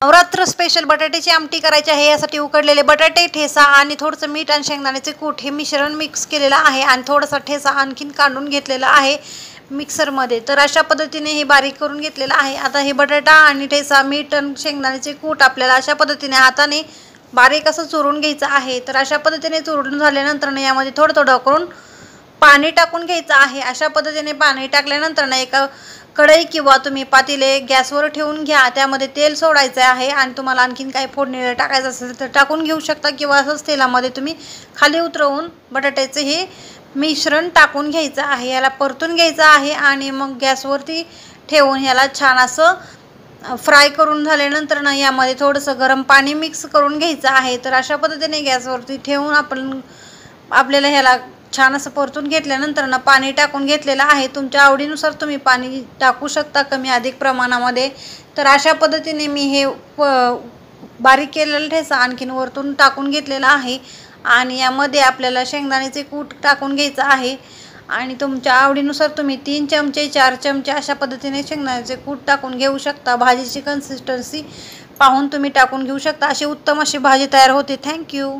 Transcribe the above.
Navratra special बटाट्याची आमटी करायची आहे। यासाठी उकडलेले बटाटे, ठेसा आणि थोडंसं मीठ आणि शेंगदाण्याचे कूट हे मिश्रण मिक्स केलेलं आहे आणि थोडासा ठेसा आणखीन काढून घेतलेला आहे मिक्सरमध्ये। तर अशा पद्धतीने हे बारीक करून घेतलेलं आहे। आता हे बटाटा आणि ठेसा, मीठ आणि शेंगदाण्याचे कूट आपल्याला अशा पद्धतीने हाताने बारीक असं चुरून घ्यायचं आहे। तर अशा पद्धतीने चुरून झाल्यानंतर यामध्ये थोडं थोडं करून पाणी टाकून घ्यायचं आहे। अशा पद्धतीने पाणी टाकल्यानंतर एका कढई किंवा तुम्ही पातेले गॅसवर ठेवून घ्या, त्यामध्ये तेल सोडायचं आहे आणि तुम्हाला आणखीन काही फोडणीला टाकायचं असेल तर टाकून घेऊ शकता किंवा असंच तेलामध्ये तुम्ही खाली उतरवून बटाट्याचे हे मिश्रण टाकून घ्यायचं आहे। याला परतून घ्यायचं आहे आणि मग गॅसवरती ठेवून याला छान असं फ्राय करून झाल्यानंतर यामध्ये थोडंसं गरम पाणी मिक्स करून घ्यायचं आहे। तर अशा पद्धतीने गॅसवरती ठेवून आपल्याला ह्याला छान असं परतून घेतल्यानंतर पाणी टाकून घेतलेलं आहे। तुमच्या आवडीनुसार तुम्ही पाणी टाकू शकता कमी अधिक प्रमाणामध्ये। तर अशा पद्धतीने मी हे बारीक केलेलं ठेसा आणखीन वरतून टाकून घेतलेला आहे आणि यामध्ये आपल्याला शेंगदाण्याचे कूट टाकून घ्यायचं आहे आणि तुमच्या आवडीनुसार तुम्ही 3 चमचे 4 चमचे अशा पद्धतीने शेंगदाण्याचे कूट टाकून घेऊ शकता। भाजीची कन्सिस्टन्सी पाहून तुम्ही टाकून घेऊ शकता। अशी उत्तम अशी भाजी तयार होते। थँक्यू।